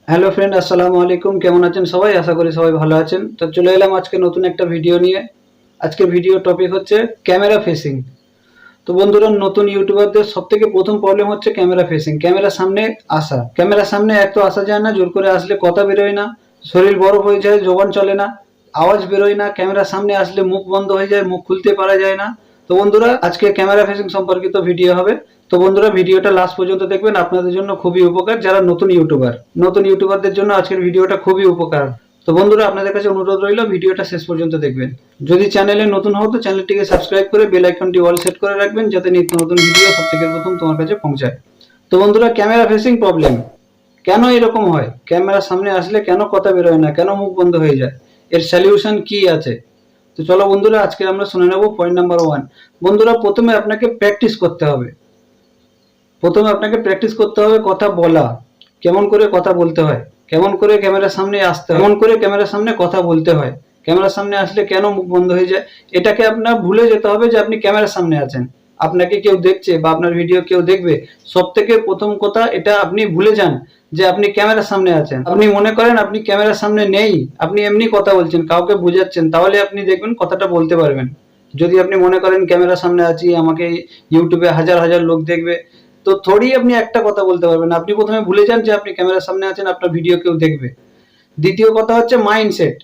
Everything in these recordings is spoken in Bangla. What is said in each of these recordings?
হ্যালো ফ্রেন্ড, আসসালামু আলাইকুম। কেমন আছেন সবাই? আশা করি সবাই ভালো আছেন। তো চলে এলাম আজকে নতুন একটা ভিডিও নিয়ে। আজকের ভিডিও টপিক হচ্ছে ক্যামেরা ফেসিং। তো বন্ধুরা, নতুন ইউটিউবারদের সবথেকে প্রথম প্রবলেম হচ্ছে ক্যামেরা ফেসিং, ক্যামেরার সামনে আসা। ক্যামেরার সামনে এক তো আসা যায় না, জোর করে আসলে কথা বেরোয় না, শরীর বরফ হয়ে যায়, জবান চলে না, আওয়াজ বেরোয় না। ক্যামেরার সামনে আসলে মুখ বন্ধ হয়ে যায়, মুখ খুলতে পারা যায় না। তো বন্ধুরা, আজকে ক্যামেরা ফেসিং সম্পর্কিত ভিডিও হবে। তো বন্ধুরা, ভিডিওটা লাস্ট পর্যন্ত দেখবেন, আপনাদের জন্য খুবই উপকার। যারা নতুন ইউটিউবারদের জন্য আজকের ভিডিওটা খুবই উপকার। তো বন্ধুরা, আপনাদের কাছে অনুরোধ রইল ভিডিওটা শেষ পর্যন্ত দেখবেন। যদি চ্যানেলে নতুন হও তো চ্যানেলটিকে সাবস্ক্রাইব করে বেল আইকনটি অল সেট করে রাখবেন, যাতে নিত্য নতুন ভিডিও সবথেকে প্রথম তোমার কাছে পৌঁছায়। তো বন্ধুরা, ক্যামেরা ফেসিং প্রবলেম কেন এরকম হয়? ক্যামেরার সামনে আসলে কেন কথা বেরোয় না, কেন মুখ বন্ধ হয়ে যায়? এর সলিউশন কি আছে? তো চলো বন্ধুরা, আজকে আমরা শুনে নেব পয়েন্ট নাম্বার 1। বন্ধুরা, প্রথমে আপনাকে প্র্যাকটিস করতে হবে। কথা বলা, কেমন করে কথা বলতে হয়, কেমন করে ক্যামেরার সামনে আসতে হয়, কেমন করে ক্যামেরার সামনে কথা বলতে হয়, ক্যামেরার সামনে আসলে কেন মুখ বন্ধ হয়ে যায়। এটাকে আপনার ভুলে যেতে হবে যে আপনি ক্যামেরার সামনে আছেন, আপনাকে কেউ দেখছে বা আপনার ভিডিও কেউ দেখবে। সব থেকে প্রথম কথা এটা আপনি ভুলে যান যে আপনি ক্যামেরার সামনে আছেন। আপনি মনে করেন আপনি ক্যামেরার সামনে নেই, আপনি এমনি কথা বলছেন, কাউকে বুঝাচ্ছেন, তাহলে আপনি দেখবেন কথাটা বলতে পারবেন। যদি আপনি মনে করেন ক্যামেরার সামনে আছি, আমাকে ইউটিউবে হাজার হাজার লোক দেখবে, তো থোড়ি আপনি একটা কথা বলতে পারবেন। আপনি প্রথমে ভুলে যান যে আপনি ক্যামেরার সামনে আছেন, আপনার ভিডিও কেউ দেখবে। দ্বিতীয় কথা হচ্ছে মাইন্ডসেট।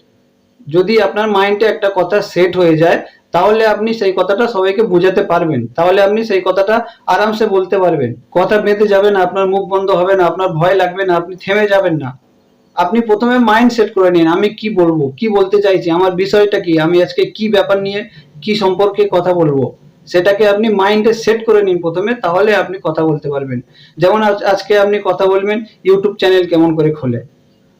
যদি আপনার মাইন্ডে একটা কথা সেট হয়ে যায়, তাহলে আপনি সেই কথাটা সবাইকে বোঝাতে পারবেন, তাহলে আপনি সেই কথাটা আরামসে বলতে পারবেন। কথা বেঁধে যাবে না, আপনার মুখ বন্ধ হবে না, আপনার ভয় লাগবে না, আপনি থেমে যাবেন না। আপনি প্রথমে মাইন্ড সেট করে নিন, আমি কি বলবো, কি বলতে চাইছি, আমার বিষয়টা কি, আমি আজকে কি ব্যাপার নিয়ে কি সম্পর্কে কথা বলবো, সেটাকে আপনি মাইন্ডে সেট করে নিন প্রথমে, তাহলে আপনি কথা বলতে পারবেন। যেমন আজকে আপনি কথা বলবেন ইউটিউব চ্যানেল কেমন করে খোলে।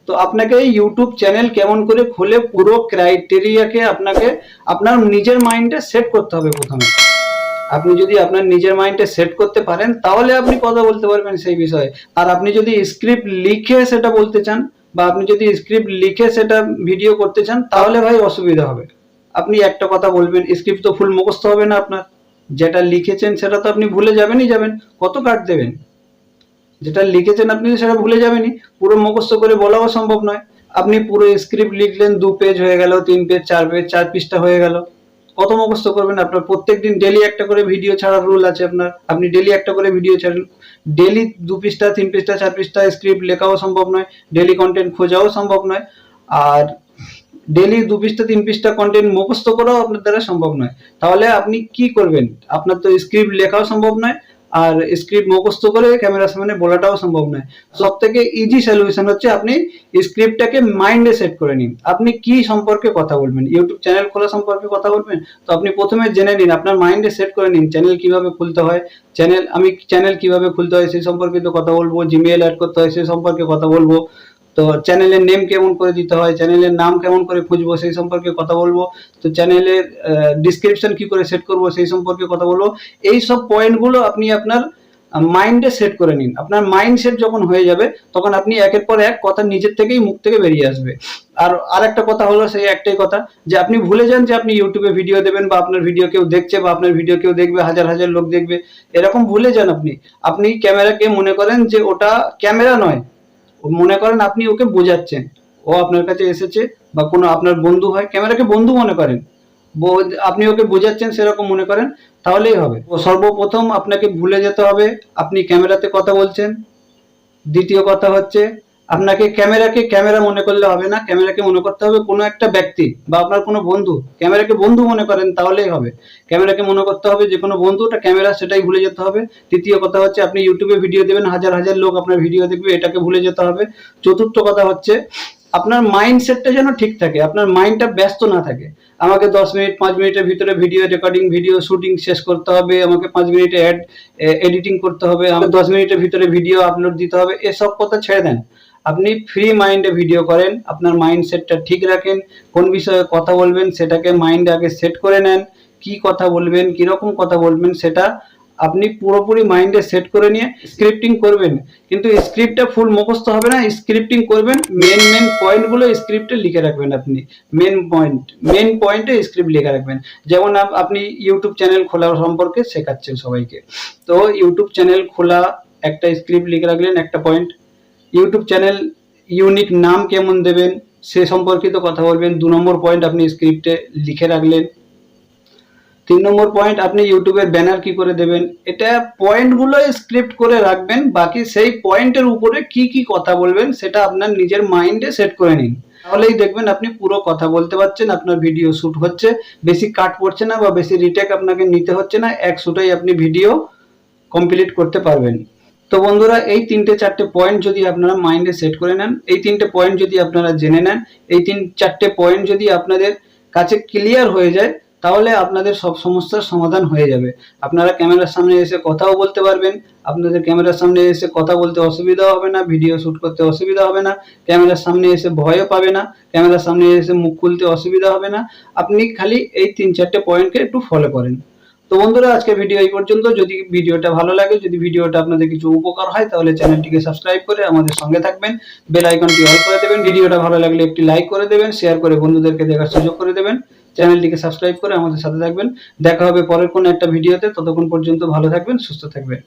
তো আপনাকে ইউটিউব চ্যানেল কেমন করে খোলে পুরো ক্রাইটেরিয়াকে আপনাকে আপনার নিজের মাইন্ডে সেট করতে হবে প্রথমে। আপনি যদি আপনার নিজের মাইন্ডে সেট করতে পারেন, তাহলে আপনি কথা বলতে পারবেন সেই বিষয়ে। আর আপনি যদি স্ক্রিপ্ট লিখে সেটা বলতে চান, বা আপনি যদি স্ক্রিপ্ট লিখে সেটা ভিডিও করতে চান, তাহলে ভাই অসুবিধা হবে। আপনি একটা কথা বলবেন, স্ক্রিপ্ট তো ফুল মুখস্থ হবে না আপনার। যেটা লিখেছেন সেটা তো আপনি ভুলে যাবেনই যাবেন, কত কাট দেবেন। যেটা লিখেছেন আপনি সেটা ভুলে যাবেনই, পুরো মুখস্থ করে বলাও সম্ভব নয়। আপনি পুরো স্ক্রিপ্ট লিখলেন, 2 পেজ হয়ে গেল, 3 পেজ, 4 পেজ, 4 পৃষ্ঠা হয়ে গেল, কত মুখস্থ করবেন? আপনার প্রত্যেকদিন ডেলি একটা করে ভিডিও ছাড়ার রুল আছে আপনার, আপনি ডেলি একটা করে ভিডিও ছাড়েন। ডেলি 2 পৃষ্ঠা, 3 পৃষ্ঠা, 4 পৃষ্ঠা স্ক্রিপ্ট লেখাও সম্ভব নয়, ডেলি কন্টেন্ট খোঁজাও সম্ভব নয়, আর ডেলি 2 পৃষ্ঠা 3 পৃষ্ঠা কন্টেন্ট মুখস্থ করাও আপনার দ্বারা সম্ভব নয়। তাহলে আপনি কি করবেন? আপনার তো স্ক্রিপ্ট লেখাও সম্ভব নয়, আর স্ক্রিপ্ট মুখস্থ করে ক্যামেরার সামনে বলাটাও সম্ভব নয়। সব থেকে ইজি সলিউশন হচ্ছে আপনি স্ক্রিপ্টটাকে মাইন্ডে সেট করে নিন। আপনি কি সম্পর্কে কথা বলবেন? ইউটিউব চ্যানেল খোলা সম্পর্কে কথা বলবেন, তো আপনি প্রথমে জেনে নিন, আপনার মাইন্ডে সেট করে নিন চ্যানেল কিভাবে খুলতে হয়। চ্যানেল কিভাবে খুলতে হয় সেই সম্পর্কিত কথা বলবো, জিমেইল অ্যাড করতে হয় সেই সম্পর্কে কথা বলবো। তো চ্যানেলের নেম কেমন করে দিতে হয়, চ্যানেলের নাম কেমন করে খুঁজবো সেই সম্পর্কে কথা বলবো। তো চ্যানেলের ডিসক্রিপশন কি করে সেট করবো সেই সম্পর্কে কথা বলবো। এই সব পয়েন্টগুলো আপনি আপনার মাইন্ডে সেট করে নিন। আপনার মাইন্ড সেট যখন হয়ে যাবে, তখন আপনি একের পর এক কথা নিজের থেকেই মুখ থেকে বেরিয়ে আসবে। আর একটা কথা হলো, সেই একটাই কথা, যে আপনি ভুলে যান যে আপনি ইউটিউবে ভিডিও দেবেন, বা আপনার ভিডিও কেউ দেখছে, বা আপনার ভিডিও কেউ দেখবে, হাজার হাজার লোক দেখবে, এরকম ভুলে যান। আপনি ক্যামেরাকে মনে করেন যে ওটা ক্যামেরা নয়, মনে করেন আপনি ওকে বোঝাচ্ছেন, ও আপনার কাছে এসেছে, বা কোনো আপনার বন্ধু হয়, ক্যামেরাকে বন্ধু মনে করেন, আপনি ওকে বোঝাচ্ছেন সেরকম মনে করেন, তাহলেই হবে। ও সর্বপ্রথম আপনাকে ভুলে যেতে হবে আপনি ক্যামেরাতে কথা বলছেন। দ্বিতীয় কথা হচ্ছে, আপনাকে ক্যামেরাকে ক্যামেরা মনে করলে হবে না, ক্যামেরাকে মনে করতে হবে কোনো একটা ব্যক্তি বা আপনার কোনো বন্ধু। ক্যামেরাকে বন্ধু মনে করেন, তাহলেই হবে। ক্যামেরাকে মনে করতে হবে যে কোনো বন্ধু, ওটা ক্যামেরা, সেটাই ভুলে যেতে হবে। তৃতীয় কথা হচ্ছে, আপনি ইউটিউবে ভিডিও দেবেন, হাজার হাজার লোক আপনার ভিডিও দেখবে, এটাকে ভুলে যেতে হবে। চতুর্থ কথা হচ্ছে, আপনার মাইন্ডসেটটা যেন ঠিক থাকে, আপনার মাইন্ডটা ব্যস্ত না থাকে। আমাকে 10 মিনিট 5 মিনিটের ভিতরে ভিডিও রেকর্ডিং, ভিডিও শুটিং শেষ করতে হবে, আমাকে 5 মিনিটে এডিটিং করতে হবে, আমাকে 10 মিনিটের ভিতরে ভিডিও আপলোড দিতে হবে, এসব কথা ছেড়ে দেন। আপনি ফ্রি মাইন্ডে ভিডিও করেন, আপনার মাইন্ডসেটটা ঠিক রাখেন। কোন বিষয়ে কথা বলবেন সেটাকে মাইন্ডে আগে সেট করে নেন। কি কথা বলবেন, কিরকম কথা বলবেন, সেটা আপনি পুরোপুরি মাইন্ডে সেট করে নিয়ে স্ক্রিপ্টিং করবেন। কিন্তু স্ক্রিপ্টটা ফুল মুখস্থ হবে না, স্ক্রিপ্টিং করবেন, মেন পয়েন্টগুলো স্ক্রিপ্টে লিখে রাখবেন। আপনি মেন পয়েন্টে স্ক্রিপ্ট লিখে রাখবেন। যেমন আপনি ইউটিউব চ্যানেল খোলা সম্পর্কে শেখাচ্ছেন সবাইকে, তো ইউটিউব চ্যানেল খোলা একটা স্ক্রিপ্ট লিখে রাখলেন, একটা পয়েন্ট। ইউটিউব চ্যানেল ইউনিক নাম কেমন দেবেন সে সম্পর্কিত কথা বলবেন। 2 নম্বর পয়েন্ট আপনি স্ক্রিপ্টে লিখে রাখলেন। 3 নম্বর পয়েন্ট আপনি ইউটিউবের ব্যানার কি করে দেবেন। এটা পয়েন্টগুলো স্ক্রিপ্ট করে রাখবেন, বাকি সেই পয়েন্টের উপরে কি কি কথা বলবেন সেটা আপনার নিজের মাইন্ডে সেট করে নিন। তাহলেই দেখবেন আপনি পুরো কথা বলতে পারছেন, আপনার ভিডিও শুট হচ্ছে, বেশি কাট পড়ছে না বা বেশি রিটেক আপনাকে নিতে হচ্ছে না, এক শুটেই আপনি ভিডিও কমপ্লিট করতে পারবেন। তো বন্ধুরা, এই 3-4টে পয়েন্ট যদি আপনারা মাইন্ডে সেট করে নেন, এই 3টে পয়েন্ট যদি আপনারা জেনে নেন, এই 3-4টে পয়েন্ট যদি আপনাদের কাছে ক্লিয়ার হয়ে যায়, তাহলে আপনাদের সব সমস্যার সমাধান হয়ে যাবে। আপনারা ক্যামেরার সামনে এসে কথাও বলতে পারবেন, আপনাদের ক্যামেরার সামনে এসে কথা বলতে অসুবিধা হবে না, ভিডিও শুট করতে অসুবিধা হবে না, ক্যামেরার সামনে এসে ভয়ও পাবে না, ক্যামেরার সামনে এসে মুখ খুলতে অসুবিধা হবে না। আপনি খালি এই 3-4টে পয়েন্টকে একটু ফলো করেন। তো বন্ধুরা, আজকে ভিডিও এই পর্যন্ত। যদি ভিডিওটা ভালো লাগে, যদি ভিডিওটা আপনাদের কিছু উপকার হয়, তাহলে চ্যানেলটিকে সাবস্ক্রাইব করে আমাদের সঙ্গে থাকবেন, বেল আইকনটি অল করে দেবেন। ভিডিওটা ভালো লাগলে একটি লাইক করে দেবেন, শেয়ার করে বন্ধুদেরকে দেখার সুযোগ করে দেবেন, চ্যানেলটিকে সাবস্ক্রাইব করে আমাদের সাথে থাকবেন। দেখা হবে পরের কোনো একটা ভিডিওতে। ততক্ষণ পর্যন্ত ভালো থাকবেন, সুস্থ থাকবেন।